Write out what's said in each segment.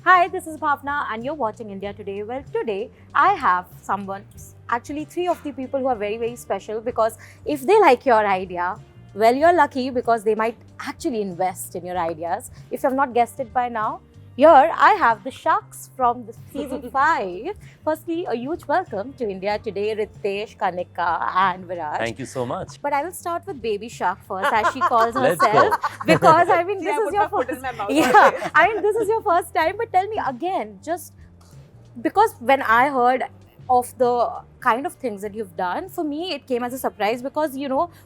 Hi, this is Bhavna, and you're watching India Today. Well, today I have someone, actually, three of the people who are very, very special because if they like your idea, well, you're lucky because they might actually invest in your ideas. If you have not guessed it by now, here I have the Sharks from the season 5. Firstly, a huge welcome to India Today, Ritesh, Kanika, and Viraj. Thank you so much. But I will start with Baby Shark first, as she calls Let's herself, because I mean, See, this I is put your my foot first. in my mouth. Yeah, I mean, this is your first time. But tell me again, just because when I heard of the kind of things that you've done, for me it came as a surprise because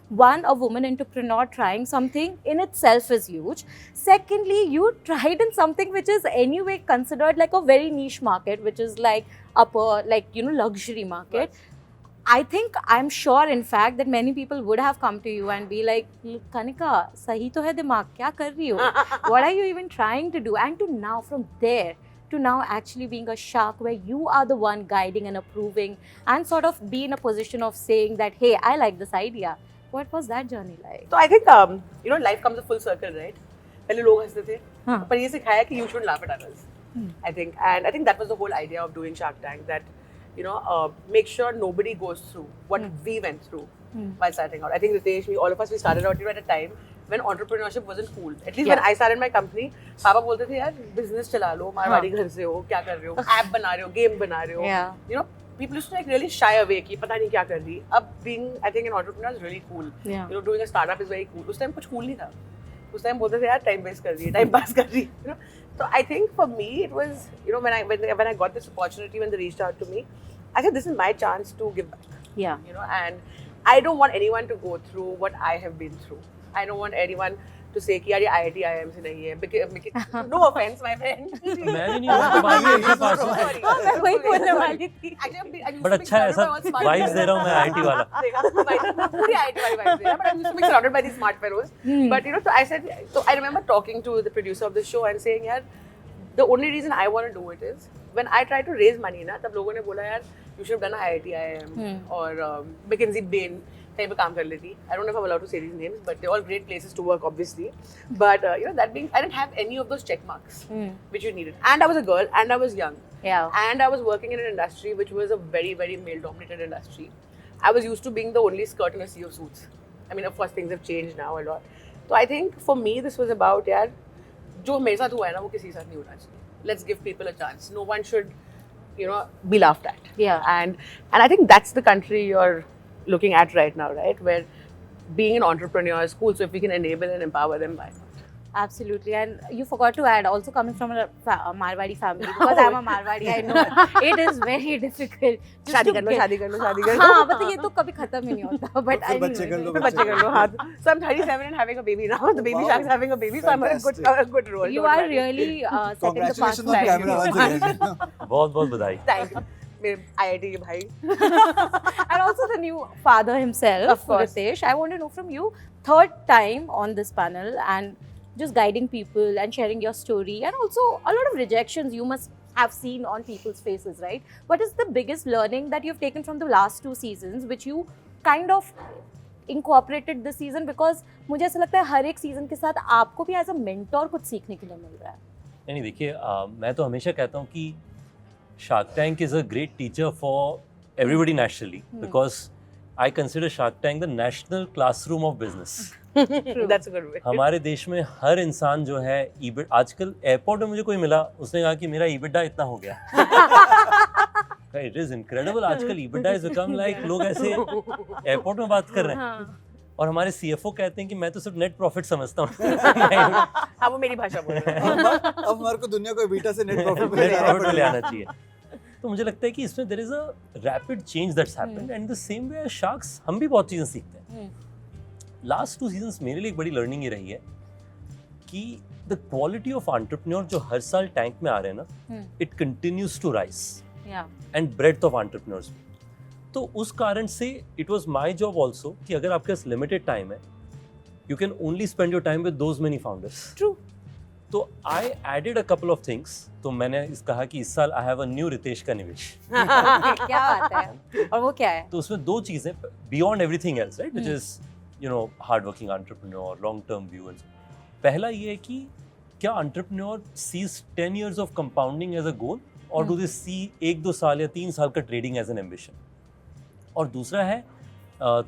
one, a woman entrepreneur trying something in itself is huge. Secondly, you tried in something which is anyway considered like a very niche market, which is like upper, like luxury market. I'm sure, in fact, that many people would have come to you and be like, Kanika, sahi to hai dimag, kya kar rahi ho? What are you even trying to do? And to now, from there, to now actually being a shark where you are the one guiding and approving and sort of be in a position of saying that, hey, I like this idea. What was that journey like? So I think life comes a full circle, right? पहले लोग हंसते थे, हाँ. पर ये सिखाया कि you shouldn't laugh at others. I think that was the whole idea of doing Shark Tank, that make sure nobody goes through what we went through while starting out. I think Ritesh, me, all of us, we started out at a time when entrepreneurship wasn't cool. At least when I started my company, पापा बोलते थे यार business चला लो, मारवाड़ी घर से हो, क्या कर रहे हो, app बना रहे हो, game बना रहे हो. Yeah. People used to like really shy away कि पता नहीं क्या कर रही. अब being, I think, an entrepreneur is really cool. Yeah. Doing a startup is very cool. उस time कुछ cool नहीं था. उस time बोलते थे यार time waste कर रही है, time pass कर रही है. So I think for me it was, when I got this opportunity, when they reached out to me, I said this is my chance to give back. Yeah. And I don't want anyone to go through what I have been through. I don't want anyone to say कि यार ये IIT IIM से नहीं है. Because, no offense, my friend. मैं भी नहीं हूँ तुम्हारी ऐसा पास हूँ. मैं वही बोलने वाली थी. बट अच्छा है, ऐसा वाइब्स दे रहा हूँ मैं IIT वाला. पूरी IIT वाली vibes दे रहा, but I'm used to be surrounded by these smart fellows. But so I remember talking to the producer of the show and saying यार, the only reason I want to do it is when I tried to raise money ना, तब लोगों ने बोला यार you should have done IIT IIM or McKinsey Bain कहीं पे काम कर लेती. I don't know if I'm allowed to say these names, but they're all great places to work, obviously. But that being, I didn't have any of those check marks which you needed. And I was a girl, and I was young, Yeah. and I was working in an industry which was a very, very male-dominated industry. I was used to being the only skirt in a sea of suits. I mean, of course, things have changed now a lot. So I think for me, this was about यार जो मेरे साथ हुआ है ना वो किसी के साथ नहीं होना चाहिए. Let's give people a chance. No one should, be laughed at. Yeah. And I think that's the country you're looking at right now, right? Where being an entrepreneur is cool. So if we can enable and empower them, why not? Absolutely, and you forgot to add, also coming from a Marwadi family, because I'm a Marwadi, I know it is very difficult. just शादी to कर लो, get- शादी कर लो, शादी कर लो. हाँ, मतलब ये तो कभी खत्म ही नहीं होता. But फिर बच्चे कर लो, फिर बच्चे कर लो, हाँ. So I'm 37 and having a baby now. The baby Wow. shark is having a baby, so I'm in a good role. you don't are worry. really setting the path Congratulations on forward. camera once again. बहुत बहुत बधाई. Thank you. मेरे IIT के भाई. And also the new father himself, Of course. Ritesh. I want to know from you, third time on this panel and just guiding people and sharing your story, and also a lot of rejections you must have seen on people's faces, right? What is the biggest learning that you've taken from the last 2 seasons, which you kind of incorporated this season? Because मुझे ऐसा लगता है हर एक season के साथ आपको भी as a mentor कुछ सीखने के लिए मिल रहा है. नहीं देखिए, मैं तो हमेशा कहता हूँ कि Shark Tank is a great teacher for everybody nationally because I consider Shark Tank the national classroom of business. That's a good way. हमारे देश में हर इंसान जो है आजकल एयरपोर्ट में मुझे कोई मिला, उसने कहा कि मेरा EBITDA इतना हो गया. It is incredible. आजकल EBITDA has become like लोग ऐसे एयरपोर्ट में बात कर रहे हैं. और हमारे CFO कहते हैं कि मैं तो सिर्फ नेट प्रॉफिट समझता हूँ. हाँ वो मेरी भाषा बोल रहा है. अब हमारे को दुनिया को बीटा से नेट प्रॉफिट नेट प्रॉफिट में ले आना चाहिए. तो मुझे लगता है कि इसमें there is a rapid change that's happened and the same way sharks हम भी बहुत चीज़ें सीखते हैं. लास्ट 2 सीजन्स मेरे लिए एक बड़ी लर्निंग ये रही है कि द क्वालिटी ऑफ एंटरप्रेन्योर जो हर साल टैंक में आ रहे हैं ना, it continues to rise and breadth of entrepreneurs. तो उस कारण से it was my job also कि अगर आपके पास लिमिटेड टाइम है, you can only spend your time with those many founders. True. तो I added a couple of things. तो मैंने कहा कि इस साल I have a new Ritesh का निवेश. क्या बात है? और वो क्या है? तो उसमें 2 चीजें beyond everything else, right, which is hard working entrepreneur, long term view. पहला ये है कि क्या entrepreneur sees 10 years of compounding as a goal or do they see 1-2 साल या 3 साल का trading as an ambition? और दूसरा है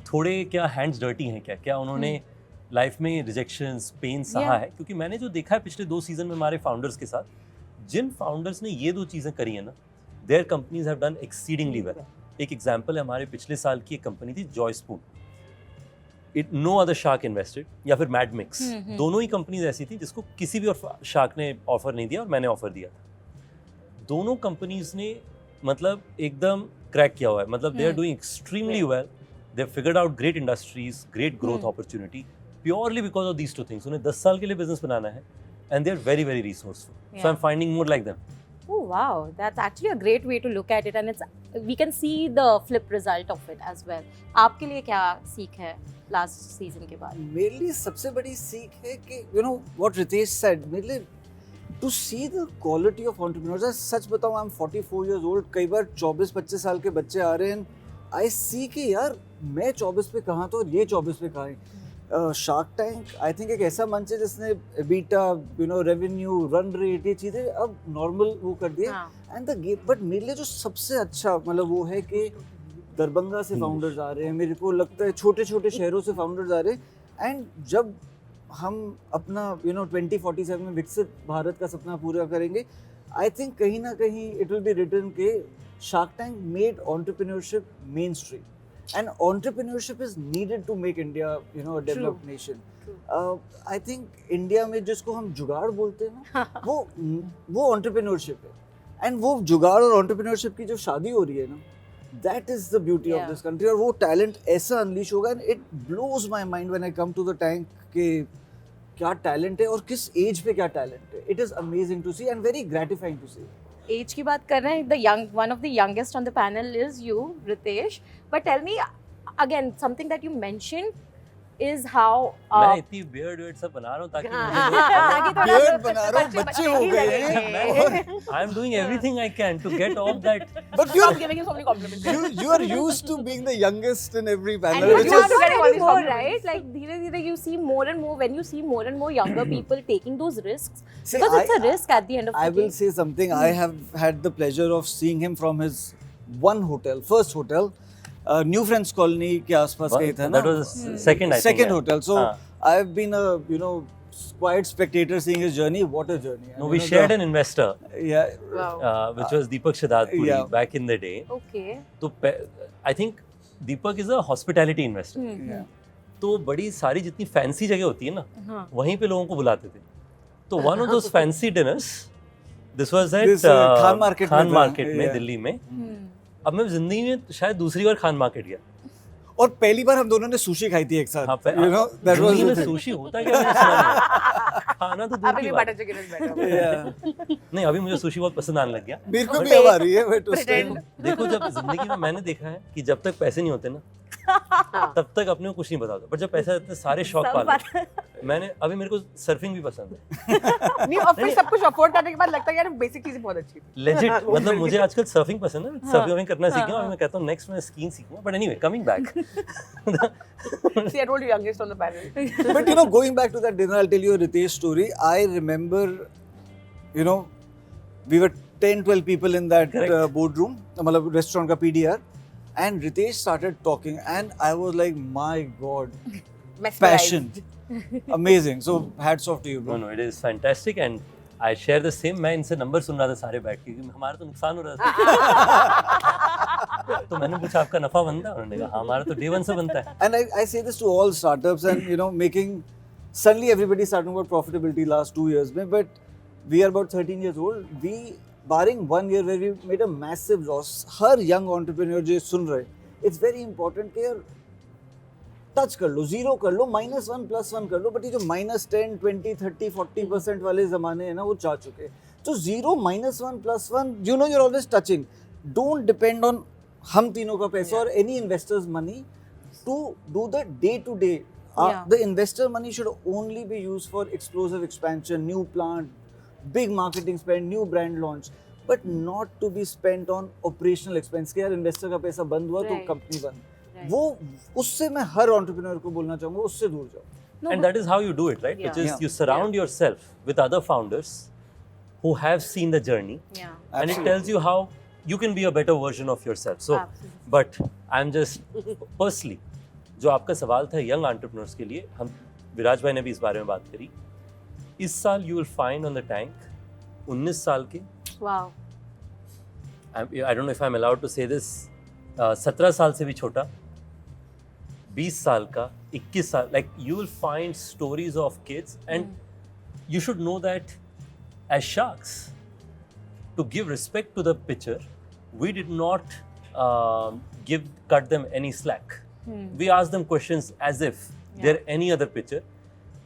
थोड़े क्या hands dirty हैं क्या उन्होंने लाइफ में रिजेक्शंस पेन सहा है, क्योंकि मैंने जो देखा है पिछले 2 सीजन में हमारे फाउंडर्स के साथ, जिन फाउंडर्स ने ये 2 चीज़ें करी है ना, their companies have done exceedingly well. एक एग्जांपल है हमारे पिछले साल की एक कंपनी थी Joy Spoon, it no other shark invested, या फिर मैड मिक्स, दोनों ही कंपनीज ऐसी थी जिसको किसी भी और शार्क ने ऑफर नहीं दिया और मैंने ऑफर दिया था। दोनों कंपनीज ने मतलब एकदम क्रैक किया हुआ है, मतलब they are doing extremely well, they have figured out great industries, great growth opportunity, purely because of these 2 things. उन्हें 10 साल के लिए बिजनेस बनाना है and they are very very resourceful. So I'm finding more like them. Oh wow, that's actually a great way to look at it, and it's we can see the flip result of it as well. आपके लिए क्या सीख है last season के बाद? मेरे लिए सबसे बड़ी सीख है कि you know what Ritesh said, मेरे लिए to see the quality of entrepreneurs. सच बताऊं, I'm 44 years old, कई बार 24-25 साल के बच्चे आ रहे हैं, I see कि यार मैं 24 पे कहाँ था और ये 24 पे कहाँ है। शार्क टैंक आई थिंक एक ऐसा मंच है जिसने beta, you know, revenue, run rate, ये चीज़ें अब नॉर्मल वो कर दिए एंड द गेम। बट मेरे लिए जो सबसे अच्छा मतलब वो है कि दरभंगा से फाउंडर्स आ रहे हैं, मेरे को लगता है छोटे छोटे शहरों से फाउंडर्स आ रहे हैं, एंड जब हम अपना 2047 में विकसित भारत का सपना पूरा करेंगे, आई थिंक कहीं ना कहीं इट विल बी रिटन के shark tank made entrepreneurship main stream, and entrepreneurship is needed to make India, you know, a developed nation. I think India में जिसको हम जुगाड़ बोलते हैं ना, वो entrepreneurship है, and वो जुगाड़ और entrepreneurship की जो शादी हो रही है ना, that is the beauty of this country, और वो talent ऐसा unleash होगा, and it blows my mind when I come to the tank कि क्या talent है और किस age पे क्या talent है. It is amazing to see and very gratifying to see. एज की बात कर रहे हैं, one of the youngest on the panel is you, Ritesh. But tell me again, something that you mentioned is how मैं इतनी beard सब बना रहा हूँ ताकि beard बना रहा हूँ, बच्चे हो गए हैं, I am doing everything I can to get off that. but Stop giving him so many compliments. you are used to being the youngest in every panel, and which you is- have to get all these more, compliments. right? Like धीरे-धीरे you see more and more, when you see more and more younger people taking those risks, See, because it's a risk at the end of I the will day. say something. I have had the pleasure of seeing him from his first hotel, New Friends Colony के आसपास कहीं था ना? That was the second, I think. Second yeah. hotel. So हाँ. I've been a quiet spectator seeing his journey. What a journey! No, we shared an investor, Yeah. Wow. which was Deepak Shadadpuri Yeah. back in the day. Okay. तो I think Deepak is a hospitality investor. Yeah. तो बड़ी सारी जितनी fancy जगह होती है ना, हाँ. वहीं पे लोगों को बुलाते थे। तो one of those fancy dinners, this was at This, Khan market में खान था, मार्केट में yeah. दिल्ली में। अब मैं जिंदगी में शायद दूसरी बार खान मार्केट गया। और पहली बार हम दोनों ने सुशी खाई थी एक साथ. हाँ, You know, that was जिंदगी में the thing. सुशी होता क्या मैंने सुना नहीं। खाना तो दूर अभी की भी बात butter chicken is better. Yeah. नहीं, अभी मुझे सुशी बहुत पसंद आने लग गया। मेरे को भी अब आ रही है, but उस Pretend. time देखो, जब जिंदगी में मैंने देखा है कि जब तक पैसे नहीं होते ना, तब तक अपने को कुछ नहीं पता होता, पर जब पैसे आते हैं सारे शौक सब पाले। मैंने अभी मेरे को सर्फिंग भी पसंद है, नहीं, और फिर सब कुछ अफोर्ड करने के बाद लगता है यार बेसिक चीजें बहुत अच्छी थी. लेजिट। वो मतलब मिल मुझे गया. आजकल सर्फिंग पसंद है, सर्फिंग करना सीखा और मैं कहता हूँ नेक्स्ट मैं स्कीइंग सीखूंगा, but anyway coming back. See, I told you youngest on the panel. But you know, going back to that dinner, I'll tell you a Ritesh story. I remember, you know, we were 10-12 people in that Correct. boardroom, मतलब restaurant का PDR, and Ritesh started talking, and I was like, my God, Mesmerized. passion, amazing. So hats off to you, no bro. No, it is fantastic and I share the same. मैं इनसे number सुन रहा था सारे बैठ के, क्योंकि हमारा तो नुकसान हो रहा था। तो मैंने पूछा आपका नफा बनता है? उन्होंने कहा हमारा तो डे 1 से बनता है। And I say this to all startups, and you know, making suddenly everybody starting about profitability last 2 years में, but we are about 13 years old. We, barring 1 year where we made a massive loss, her young entrepreneur जो सुन रहे, it's very important कि यार touch कर लो, zero कर लो, -1 +1 कर लो, but ये जो -10, 20, 30, 40% वाले जमाने हैं ना, वो जा चुके। तो 0, -1 +1, you know, you're always touching. Don't depend on हम तीनों का पैसा और any investor's money to do the day-to-day. Yeah. The investor money should only be used for explosive expansion, new plant, big marketing spend, new brand launch, but not to be spent on operational expense. कि यार investor का पैसा बंद हुआ तो Right. Company बंद। Right. वो उससे मैं हर एंटरप्रेन्योर को बोलना चाहूँगा, उससे दूर जाओ। No, And that is how you do it, right? Which is Yeah. you surround yourself with other founders who have seen the journey, yeah. and it Absolutely. tells you how you can be a better version of yourself. So, Absolutely. but I'm just personally, जो आपका सवाल था young entrepreneurs के लिए, हम विराज भाई ने भी इस बारे में बात करी. इस साल you will find on the tank 19 साल के, Wow. I don't know if I'm allowed to say this, 17 साल से भी छोटा, 20 साल का, 21 साल, like you will find stories of kids, and you should know that as Sharks, to give respect to the pitcher, we did not cut them any slack. We asked them questions as if they're any other pitcher.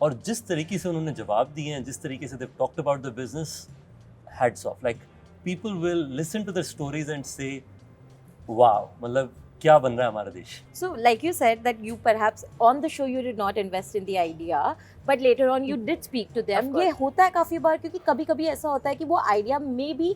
और जिस तरीके से उन्होंने जवाब दिए हैं, जिस तरीके से they've talked about the business, hats off. Like people will listen to their stories and say, wow, मतलब क्या बन रहा है हमारा देश. So, like you said, that you perhaps on the show you did not invest in the idea, but later on you did speak to them. Of course. ये होता है काफी बार क्योंकि कभी-कभी ऐसा होता है कि वो idea maybe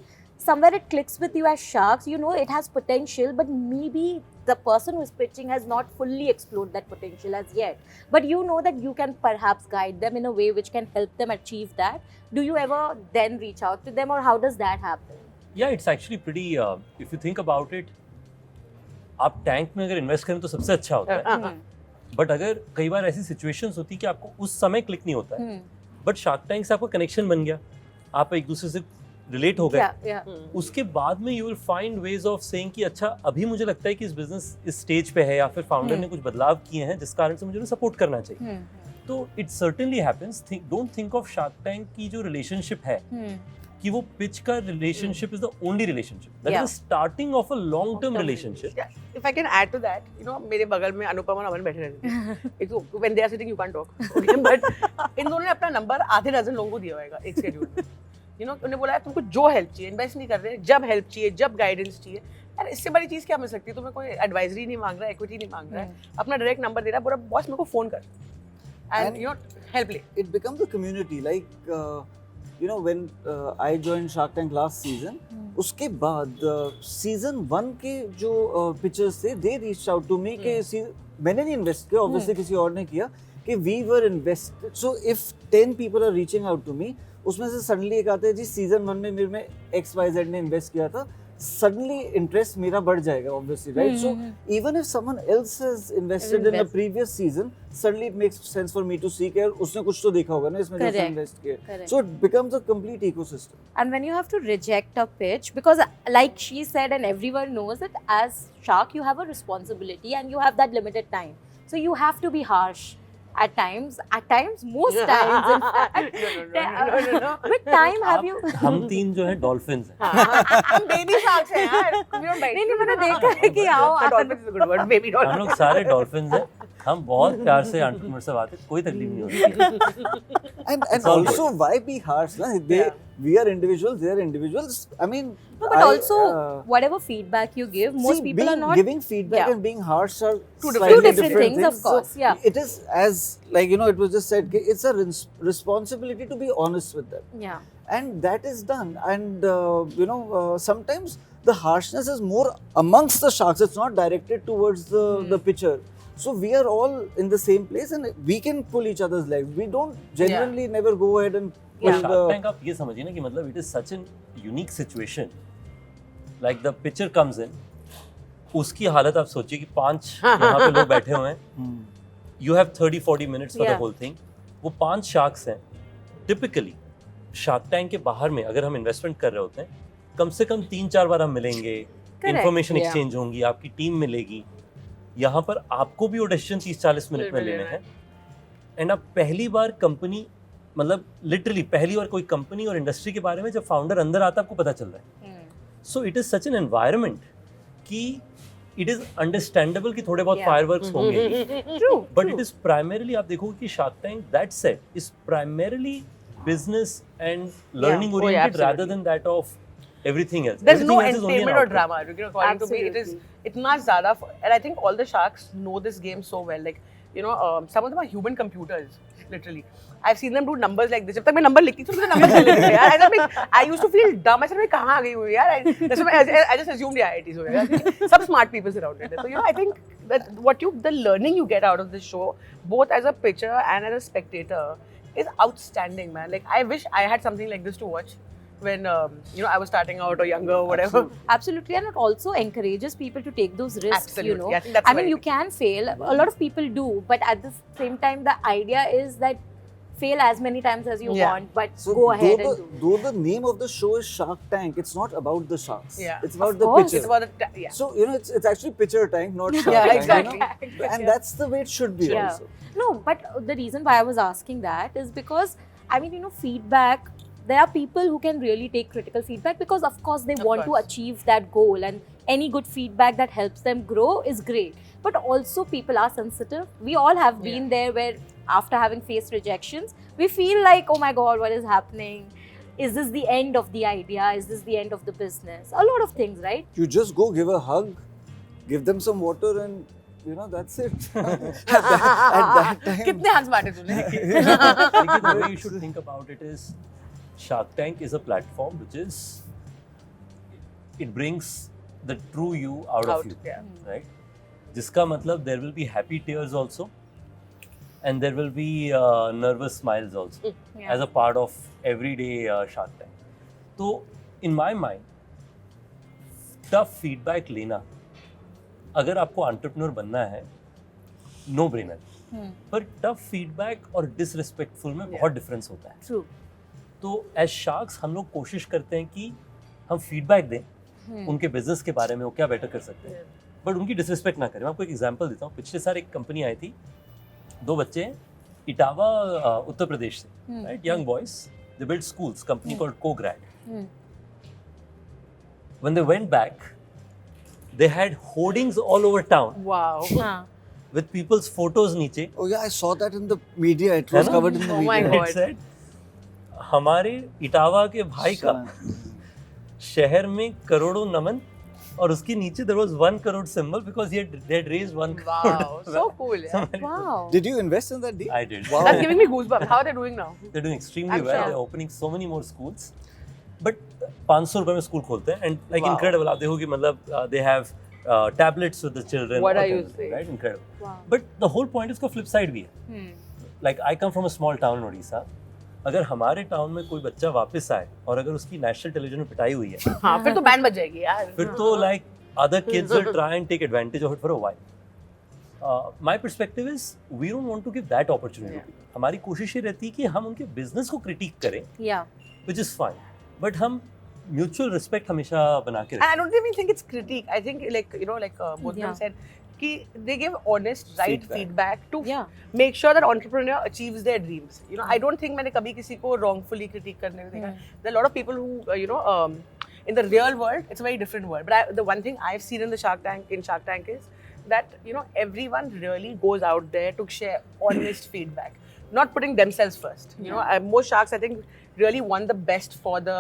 somewhere it clicks with you as Sharks. You know it has potential, but maybe the person who is pitching has not fully explored that potential as yet. But you know that you can perhaps guide them in a way which can help them achieve that. Do you ever then reach out to them, or how does that happen? Yeah, it's actually pretty. If you think about it, आप tank में अगर invest करें तो सबसे अच्छा होता है. But अगर कई बार ऐसी सिचुएशंस होती है कि आपको उस समय क्लिक नहीं होता है, बट शार्क टैंक से आपका कनेक्शन बन गया, आप एक दूसरे से रिलेट हो गए. Yeah. उसके बाद में you will find ways of saying कि अच्छा अभी मुझे लगता है कि इस बिजनेस इस स्टेज पे है, या फिर फाउंडर ने कुछ बदलाव किए हैं जिस कारण से मुझे सपोर्ट करना चाहिए. तो it certainly happens. Don't think of shark tank की जो रिलेशनशिप है कि वो पिच का relationship is the only relationship. That is starting of a long term relationship. Yeah. If I can add to that, you know, मेरे बगल में अनुपम और अमन बैठे रहते थे. एक तो when they are sitting, you can't talk. Okay, but इन दोनों ने अपना नंबर आधे डजन लोगों को दिया होगा एक शेड्यूल में. You know, उन्हें बोला है तुमको जो हेल्प चाहिए, इन्वेस्ट नहीं कर रहे, जब हेल्प चाहिए, जब गाइडेंस चाहिए, यार इससे बड़ी चीज़ क्या मिल सकती है? तुम्हें कोई एडवाइजरी नहीं मांग रहा, इक्विटी नहीं मांग रहा है, अपना डायरेक्ट नंबर दे रहा है, बोला बॉस मेरे को फोन कर, and you know, help ले. It becomes a community. Like you know, when I joined Shark Tank last season, उसके बाद season 1 के जो pitchers थे, they reached out to me कि मैंने नहीं इन्वेस्ट किया, obviously किसी और ने किया, कि we were invested. So if 10 people are reaching out to me, उसमें से सडनली एक आता है जी सीजन 1 में मेरे में XYZ ने इन्वेस्ट किया था, सडनली इंटरेस्ट मेरा बढ़ जाएगा obviously, right? So even if someone else has invested in a previous season, suddenly it makes sense for me to see कि उसने कुछ तो देखा होगा ना इसमें जिसने इन्वेस्ट किया. So it becomes a complete ecosystem. And when you have to reject a pitch, because like she said and everyone knows it, as Shark you have a responsibility and you have that limited time, so you have to be harsh at times, most times in fact. No. With time have you हम तीन जो है dolphins हैं. हम baby sharks हैं यार. नहीं मैंने देखा है कि आओ dolphin is a good word, baby हम डॉल्फिन. लोग सारे डॉल्फिन्स हैं. हम बहुत प्यार से एंटरप्रेन्योर से बात है, कोई तकलीफ नहीं होती. And also why be harsh, na? We are individuals, they are individuals. I mean, no, but also whatever feedback you give, most people are not giving feedback and being harsh are two slightly different things, of course. So it is, as like you know, it was just said, it's a responsibility to be honest with them. Yeah. And that is done. And you know, sometimes the harshness is more amongst the Sharks. It's not directed towards the pitcher. So we are all in the same place and we can pull each other's legs. We don't genuinely never go ahead and pull shark the... tank आप ये समझिए ना कि मतलब it is such an unique situation. Like the picture comes in, उसकी हालत आप सोचिए कि 5 यहाँ पे लोग बैठे हुए हैं. You have 30-40 minutes for the whole thing. वो 5 शार्क्स हैं. टिपिकली शार्क टैंक के बाहर में अगर हम इन्वेस्टमेंट कर रहे होते हैं, कम से कम 3-4 बार हम मिलेंगे, इंफॉर्मेशन एक्सचेंज होंगी, आपकी टीम मिलेगी. यहाँ पर आपको भी वो डिसीजन 30-40 मिनट में लेने हैं. एंड अब पहली बार कंपनी, मतलब लिटरली पहली बार कोई कंपनी और इंडस्ट्री के बारे में जब फाउंडर अंदर आता है आपको पता चल रहा है. So it is such an environment कि इट इज अंडरस्टैंडेबल कि थोड़े बहुत फायरवर्क्स होंगे. True. But it is primarily, आप देखोगे कि shark tank that set is primarily business and learning oriented rather than that of everything else. There's no Everything else is only an entertainment or output. drama. You know, according to me, it is itna zyada. And I think all the sharks know this game so well. Like, you know, some of them are human computers. literally. I've seen them do numbers like this. जब तक मैं number लिखती थी तो मुझे numbers नहीं लिखते यार. I used to feel dumb. I said मैं कहाँ आ गई हूँ यार. I just assumed the IITs हो गया. Some smart people surrounded it. So I think that the learning you get out of this show, both as a pitcher and as a spectator, is outstanding, man. Like I wish I had something like this to watch when I was starting out or younger or whatever. Absolutely, and it also encourages people to take those risks. Absolutely. I think that's you can fail. A lot of people do, but at the same time, the idea is that fail as many times as you want, but So go ahead and do. though the name of the show is Shark Tank, it's not about the sharks. Yeah. It's about Of the course. pitcher. It's about So it's actually Pitcher Tank, not Shark Yeah, Tank. exactly. And that's the way it should be Yeah. also. No, but the reason why I was asking that is because, feedback, there are people who can really take critical feedback because, of course, they want to course. achieve that goal, and any good feedback that helps them grow is great. But also, people are sensitive. We all have been there where, after having faced rejections, we feel like, oh my God, what is happening? Is this the end of the idea? Is this the end of the business? A lot of things, right? You just go give a hug, give them some water, and that's it. at that time. कितने हंस मारे तूने? Lekin, the way you should think about it is, Shark Tank is a platform it brings the true you out of you, yeah. right? जिसका मतलब there will be happy tears also, and there will be nervous smiles also as a part of everyday Shark Tank. So, in my mind, tough feedback लेना, अगर आपको entrepreneur बनना है, no brainer. पर tough feedback और disrespectful में बहुत difference होता है. True. तो as sharks हम लोग कोशिश करते हैं कि हम feedback दें उनके business के बारे में, वो क्या better कर सकते हैं, बट उनकी डिसरिस्पेक्ट ना करें. मैं आपको एक एग्जांपल देता हूँ. पिछले साल एक कंपनी आई थी, 2 बच्चे हैं, इटावा उत्तर प्रदेश से, right, young boys, they build schools, company called Cograd. When they went back, they had hoardings all over town Wow. With peoples photos नीचे. Oh yeah, I saw that in the media. It was है ना? covered in the Oh my media. God. It said, हमारे इटावा के भाई का शहर में करोड़ों नमन, और उसके नीचे there was 1 crore symbol because they had raised 1 crore. Wow. So cool. Yeah. Wow. Did you invest in that deal? I did. Wow. That's giving me goosebumps. How are they doing now? They're doing extremely I'm well. sure. They're opening so many more schools. But 500 रुपए में school खोलते हैं, and like Wow. incredible. आप देखोगे मतलब they have tablets with the children. What are और you tablets, saying? Right, incredible. Wow. But the whole point is उसका flip side भी है. Like I come from a small town in Odisha. अगर हमारे town में कोई बच्चा वापस आए और अगर उसकी नेशनल टेलीविजन में पिटाई हुई है, हाँ, फिर तो बैन बच जाएगी यार. फिर तो like other kids will try and take advantage of it for a while. My perspective is we don't want to give that opportunity to people. हमारी कोशिश ये रहती है कि हम उनके बिजनेस को क्रिटिक करें, Yeah. which is fine. But हम mutual respect हमेशा बना के And रखें. I don't even think it's critique. I think like both of them said, कि they give honest, right feedback to Yeah. make sure that entrepreneur achieves their dreams. I don't think मैंने कभी किसी को wrongfully critique करने में देखा. There are a lot of people who in the real world, it's a very different world. But the one thing I've seen in Shark Tank is that everyone really goes out there to share honest feedback, not putting themselves first. Most sharks, I think, really want the best for the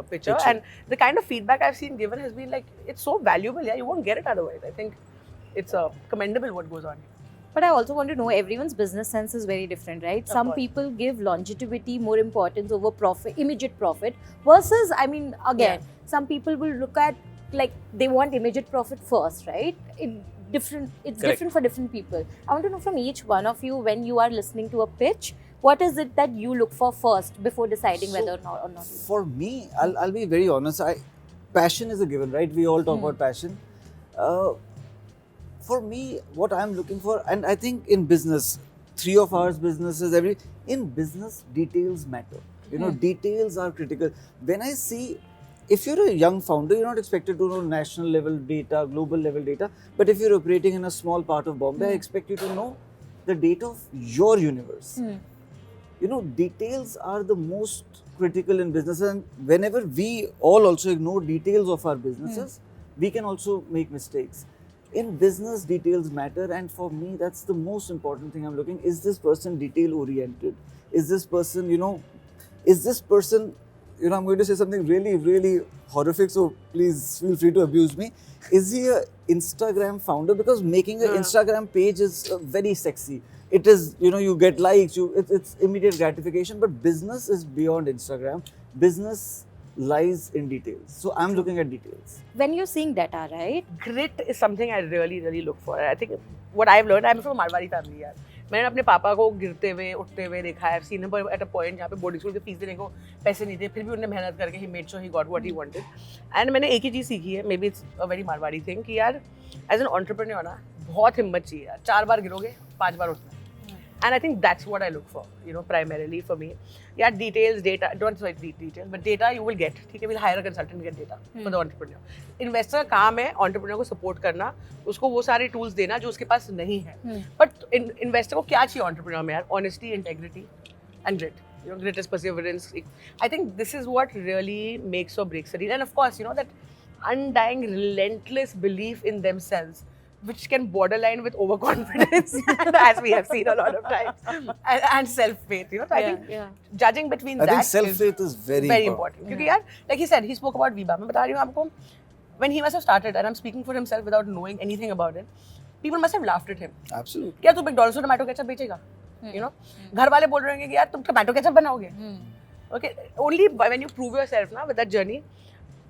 pitcher, and the kind of feedback I've seen given has been like, it's so valuable. Yeah, you won't get it otherwise. I think it's commendable what goes on. But I also want to know, everyone's business sense is very different, right? Some course. people give longevity more importance over profit, immediate profit, versus, again, some people will look at, like, they want immediate profit first, right? It's Correct. different for different people. I want to know from each one of you, when you are listening to a pitch, what is it that you look for first before deciding whether or not? For me, I'll be very honest. Passion is a given, right? We all talk about passion. For me, what I'm looking for, and I think in business, 3 of our businesses, in business, details matter. Details are critical. When I see, if you're a young founder, you're not expected to know national level data, global level data. But if you're operating in a small part of Bombay, I expect you to know the data of your universe. Details are the most critical in business, and whenever we all also ignore details of our businesses, we can also make mistakes. In business, details matter, and for me, that's the most important thing I'm looking. Is this person detail oriented? Is this person, I'm going to say something really, really horrific, so please feel free to abuse me. Is he an Instagram founder? Because making an Instagram page is very sexy. it is, you know, you get likes, it's immediate gratification. But business is beyond Instagram. Business lies in details. So I'm looking at details. When you're seeing data, right? Grit is something I really look for. I think what I've learned, I'm from a Marwari family यार. मैंने अपने पापा को गिरते हुए उठते हुए देखा है. I've seen him at a point जहाँ पे बोर्डिंग स्कूल की फीस देने को पैसे नहीं थे, फिर भी उन्होंने मेहनत करके he made sure he got what he wanted. And मैंने एक ही चीज़ सीखी है, maybe it's a very Marwari thing, कि यार as an entrepreneur ना बहुत हिम्मत चाहिए यार. 4 बार गिरोगे 5 बार उठना. And I think that's what I look for, you know, primarily for me. Yeah, details, data, don't say details, but data you will get. ठीक है, we'll hire a consultant, get data for the entrepreneur. Investor का काम है entrepreneur को support करना, उसको वो सारे tools देना जो उसके पास नहीं है. But investor को क्या चाहिए entrepreneur में यार? Honesty, integrity, and grit. You know, grit is perseverance. I think this is what really makes or breaks a deal. And of course, you know, that undying, relentless belief in themselves, which can borderline with overconfidence, as we have seen a lot of times, and self-faith. You know, so I think judging between I that think self-faith is very important. Because यार, like he said, he spoke about Viva. मैं बता रही हूँ आपको, when he must have started, and I'm speaking for himself without knowing anything about it, people must have laughed at him. Absolutely. क्या तू McDonald's में tomato ketchup बेचेगा? You know, घर वाले बोल रहे होंगे कि यार तुम टमाटो केचप बनाओगे. Okay, only when you prove yourself ना with that journey,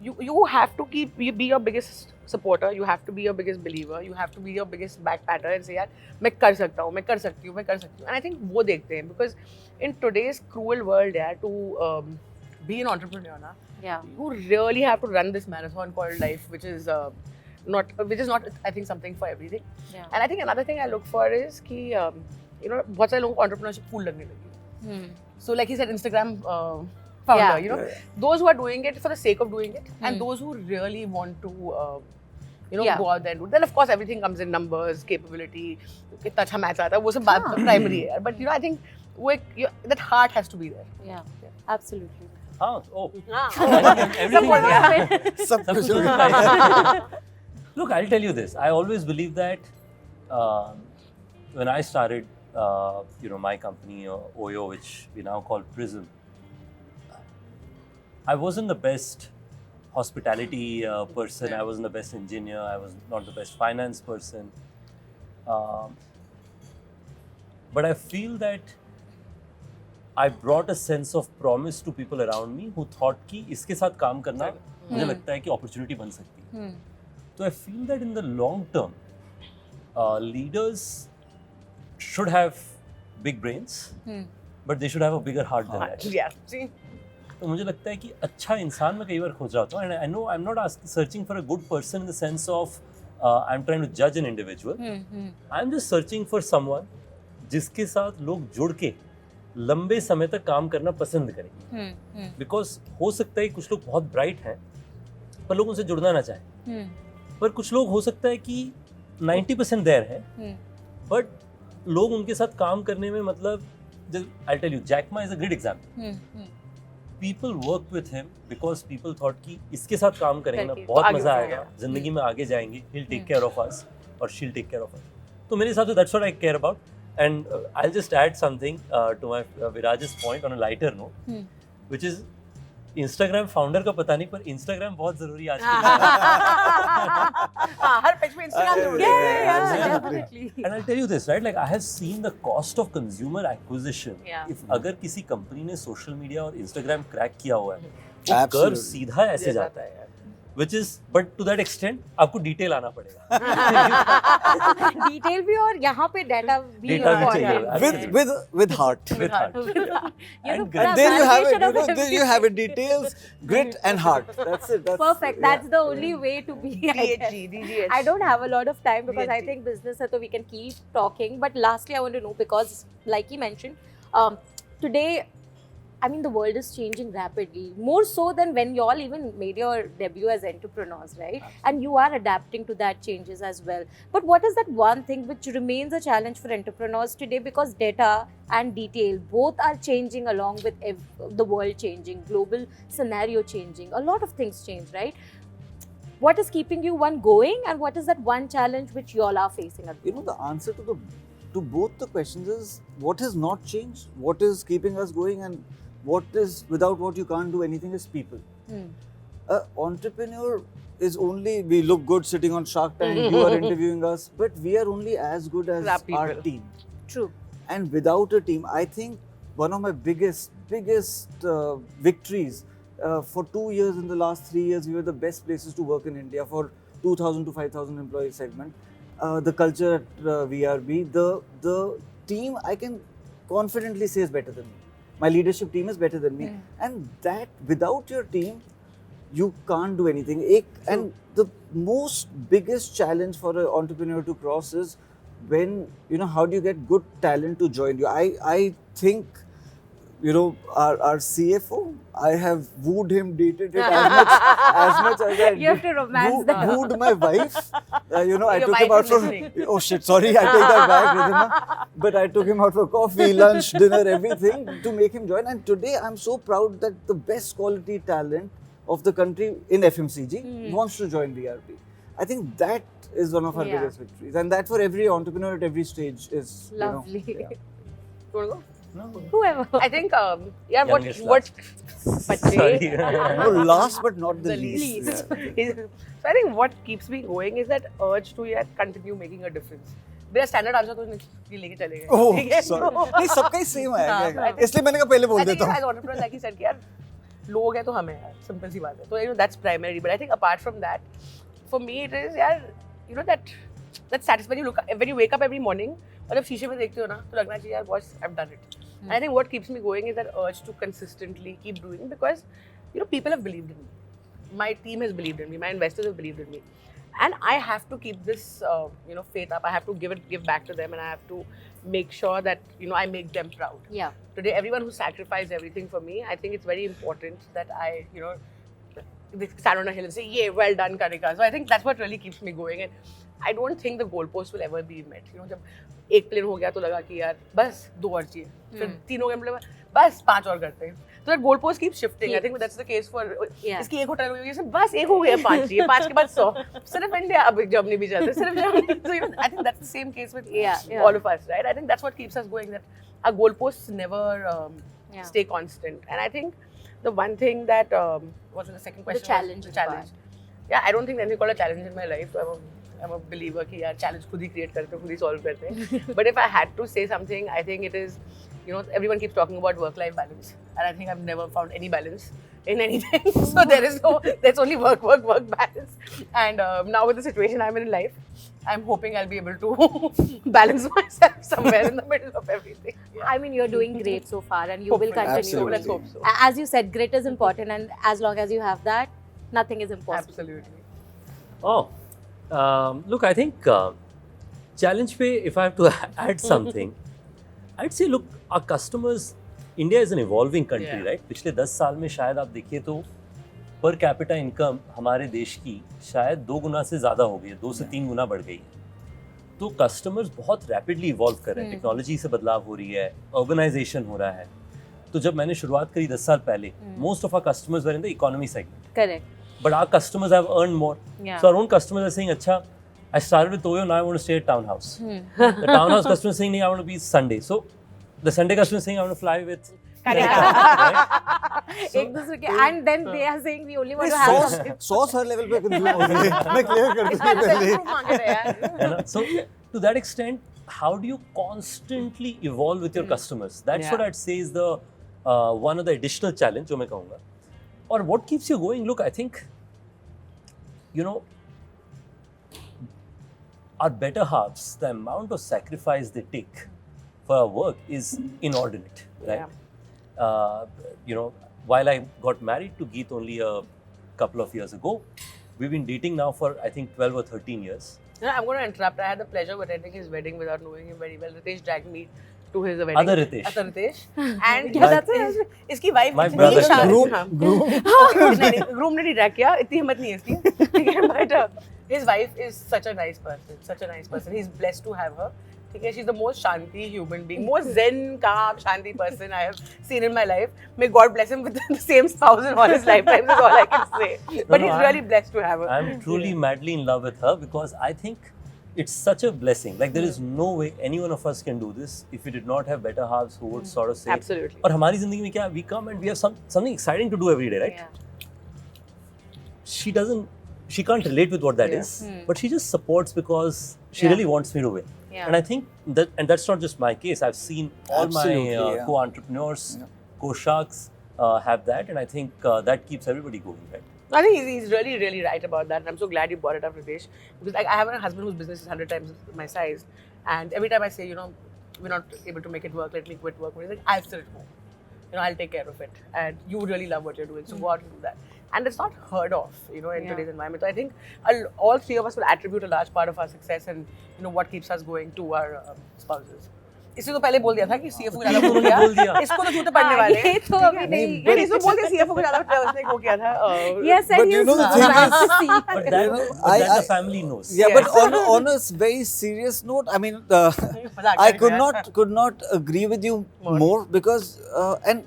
you have to be your biggest supporter, you have to be your biggest believer, you have to be your biggest backpatter and say यार मैं कर सकता हूँ, मैं कर सकती हूँ, मैं कर सकती हूँ. And I think वो देखते हैं, because in today's cruel world यार, to be an entrepreneur ना, you really have to run this marathon called life, which is not I think something for everything. And I think another thing I look for is कि you know, बहुत सारे लोगों को entrepreneurship cool लगने लगी. So like he said, Instagram founder, you know, those who are doing it for the sake of doing it, and those who really want to you know, go out there and do. Then of course everything comes in numbers, capability, कितना अच्छा match आता है, वो सब बात primary है. But you know, I think वो एक, that heart has to be there. Yeah, absolutely. हाँ, oh. सब कुछ हो गया. Look, I'll tell you this. I always believe that when I started, you know, my company, Oyo, which we now call Prism, I wasn't the best hospitality person. I wasn't the best engineer. I was not the best finance person. But I feel that I brought a sense of promise to people around me who thought कि इसके साथ काम करना मुझे लगता है कि opportunity बन सकती है. So I feel that in the long term, leaders should have big brains, but they should have a bigger heart than that. Yeah. See? तो मुझे लगता है कि अच्छा इंसान मैं कई बार खोज रहा होता हूँ. And I know I'm not searching for a good person in the sense of I'm trying to judge an individual. I'm just searching for someone जिसके साथ लोग जुड़ के लंबे समय तक काम करना पसंद करेंगे. Because हो सकता है कुछ लोग बहुत ब्राइट हैं पर लोग उनसे जुड़ना ना चाहें. पर कुछ लोग हो सकता है कि 90% देयर है बट लोग उनके साथ काम करने में मतलब I'll tell you, Jack Ma is a great example. People worked with him because people thought कि इसके साथ काम करेंगे ना बहुत मजा आएगा, जिंदगी में आगे जाएंगे, he'll take care of us or she'll take care of us. तो मेरे हिसाब से that's what I care about. And I'll just add something to my Viraj's point on a lighter note, which is Instagram founder का पता नहीं पर Instagram बहुत जरूरी आज के हर पेज पे Instagram जरूरी है. Yeah, definitely. And I'll tell you this, right? Like I have seen the cost of consumer acquisition. If अगर किसी कंपनी ने social media और Instagram crack किया हुआ है, वो कर्व सीधा ऐसे जाता है. Which is, but to that extent, आपको detail आना पड़ेगा. Detail भी और यहाँ पे data भी Data भी चाहिए. With heart. With heart. And There you have it. You know, there you have it. Details, grit, and heart. That's it. That's Perfect. That's the only way to be. I guess. DGH. I don't have a lot of time because I DHG. think business है तो we can keep talking. But lastly, I want to know because, like he mentioned, today, I mean, the world is changing rapidly, more so than when you all even made your debut as entrepreneurs, right? And you are adapting to that changes as well. But what is that one thing which remains a challenge for entrepreneurs today? Because data and detail both are changing along with the world changing, global scenario changing. A lot of things change, right? What is keeping you one going, and what is that one challenge which you all are facing at the You know, the answer to both the questions is what has not changed, what is keeping us going, and what is without what you can't do anything is people. An entrepreneur is only, we look good sitting on Shark Tank, you are interviewing us, but we are only as good as our team. True. And without a team, I think one of my biggest victories, for 2 years in the last 3 years, we were the best places to work in India for 2,000 to 5,000 employee segment. The culture at VRB, the team, I can confidently say is better than me. My leadership team is better than me. And that, without your team, you can't do anything. And the most biggest challenge for an entrepreneur to cross is when, how do you get good talent to join you? I think, our CFO, I have wooed him, dated it as much as I You have to romance them. wooed my wife. I Your took him wife out is for, listening. oh shit, sorry, I take that back, Ridhima. But I took him out for coffee, lunch, dinner, everything to make him join. And today I'm so proud that the best quality talent of the country in FMCG wants to join VRB. I think that is one of our Yeah. biggest victories. And that for every entrepreneur at every stage is, Lovely. You wanna go? No. Whoever. I think, what Youngest Bache. no, last but not the The least. least. Yeah. So I think what keeps me going is that urge to continue making a difference. मेरा standard answer तो ये लेके चले गए. Oh, ठीक है? sorry. नहीं, सबका ही same है. हाँ, I think- इसलिए मैंने कहा पहले बोल I think देता हूँ. as entrepreneurs, like you said, कि यार लोग हैं तो हम हैं यार, simple सी बात है. So that's primary. But I think apart from that, for me it is यार, that satisfaction when you wake up every morning और जब शीशे में देखते हो ना तो लगना चाहिए यार boss, I've done it. And I think what keeps me going is that urge to consistently keep doing, because people have believed in me. My team has believed in me. My investors have believed in me. And I have to keep this, faith up. I have to give back to them, and I have to make sure that, I make them proud. Yeah. Today, everyone who sacrificed everything for me, I think it's very important that I, stand on a hill and say, yeah, well done, Kanika. So I think that's what really keeps me going. And I don't think the goalpost will ever be met. जब एक plane हो गया तो लगा कि यार बस 2 और चाहिए, फिर 3 हो गए मतलब बस 5 और करते हैं. So that goalpost keeps shifting. I think that's the case for इसकी एक होटल में भी बस 1 हो गया, 5 चाहिए, 5 के बाद 100. सिर्फ इंडिया, अब जर्मनी भी चलते, सिर्फ Germany. So I think that's the same case with all of us, right? I think that's what keeps us going. That our goalposts never stay constant. And I think the one thing that what was the second question? challenge The challenge. Yeah, I don't think anything called a challenge in my life. So I'm a believer कि यार challenge खुद ही create करते हैं, खुद ही solve करते हैं. But if I had to say something, I think it is, everyone keeps talking about work-life balance, and I think I've never found any balance in anything. So there's only work balance. And now with the situation I'm in life, I'm hoping I'll be able to balance myself somewhere in the middle of everything. Yeah. I mean, you're doing great so far, and you will Hopefully. continue. Absolutely. Let's hope so. As you said, grit is important, and as long as you have that, nothing is impossible. Absolutely. Oh, look, I think challenge pay, if I have to add something, I'd say, look, our customers, India is an evolving country, Yeah. right? पिछले 10 साल में शायद आप देखिए तो per capita income हमारे देश की शायद 2 गुना से ज़्यादा हो गई है, 2 से 3 गुना बढ़ गई है. तो कस्टमर्स बहुत रैपिडली इवॉल्व कर रहे हैं, टेक्नोलॉजी से बदलाव हो रही है, ऑर्गेनाइजेशन हो रहा है. तो जब मैंने शुरुआत करी 10 साल पहले, most of our customers were in the economy segment. Correct. But our customers have earned more. Yeah. So our own customers are saying, "Acha, I started with Toyo, now I want to stay at Townhouse." The Townhouse customer is saying, "Nee, I want to be Sunday." So the Sunday customer is saying, "I want to fly with." एक दूसरे के, and then they are saying we only want to have. Sauce her level पे consume हो रही है. मैं clear कर दूं पहले. So to that extent, how do you constantly evolve with your customers? That's Yeah. what I'd say is the one of the additional challenge जो मैं कहूँगा. Or what keeps you going? Look, I think, our better halves, the amount of sacrifice they take for our work is inordinate, right? While I got married to Geet only a couple of years ago, we've been dating now for, I think, 12 or 13 years. I'm going to interrupt. I had the pleasure of attending his wedding without knowing him very well. Ritesh dragged me to his wedding. Other Ritesh. Other Ritesh. And Yeah, that's it. इसकी wife My इतनी brother. शांत- Groom. हाँ. नहीं, groom ने नहीं drag किया, इतनी हिम्मत नहीं है इसकी. ठीक है, but his wife is such a nice person. He's blessed to have her. ठीक है, she's the most shanti human being, most zen, calm, shanti person I have seen in my life. May God bless him with the same spouse in all his lifetime. Is all I can say. But he's really blessed to have her. I'm truly madly in love with her because I think it's such a blessing. Like there is no way any one of us can do this if we did not have better halves who would sort of say. Absolutely. और हमारी जिंदगी में क्या we come and we have something exciting to do every day, right? Yeah. She doesn't she can't relate with what that Yeah. is, but she just supports because she Yeah. really wants me to win. Yeah. And I think that's not just my case. I've seen all Absolutely, my yeah. co-entrepreneurs, co-sharks have that, and I think that keeps everybody going, right? I think he's really, really right about that. And I'm so glad you brought it up, Ritesh. Because like, I have a husband whose business is 100 times my size. And every time I say, we're not able to make it work, let me quit work. He's like, I'll still at home. I'll take care of it. And you really love what you're doing, so go out and do that. And it's not heard of, in today's environment. So I think all three of us will attribute a large part of our success and, what keeps us going to our spouses. इससे तो पहले बोल दिया था कि CFO को ज़्यादा बोल दिया इसको तो जूते पड़ने वाले ये तो अभी नहीं नहीं इसको बोल दिया CFO को ज़्यादा उसने वो किया था Yes, and But you he's know the thing nice is- to see. But that, but that the family knows. Yeah, Yes. but on a very serious note, I mean, I could not agree with you more because and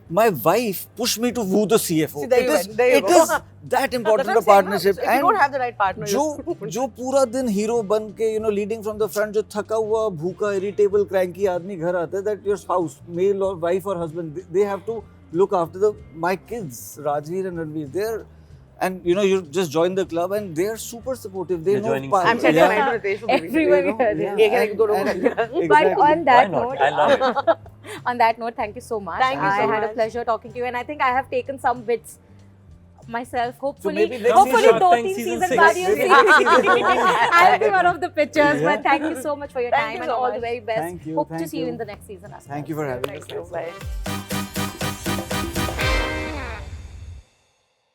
my wife pushed me to woo the CFO. See, there you went, there you It go. is that important That's a what I'm saying, partnership. if you don't have the right partner, जो पूरा दिन hero बन के leading from the front जो थका हुआ भूखा irritable cranky आदमी घर आता है दैट योर स्पाउस मेल और वाइफ और husband they have to look after my kids Rajveer and Ranveer they're and you just join the club and they're super supportive they They're know joining I'm soon. sending mine to Ritesh. Everyone You know, here. yeah. एक एक दो लोग And- करके But exactly. on that Why not? note, I love it. on that note, thank you so much. Thank you so I had a much. pleasure talking to you, and I think I have taken some bits myself. Hopefully, maybe next hopefully, season, दो Shark Tank तीन season season बाद six. you'll Maybe see. next season. I'll be one of the pitchers. Yeah. But thank you so much for your Thank time you and so all the much. very best. Thank you, Hope to thank see you you. in the next season as well. Thank you for having us. Thank you. Bye.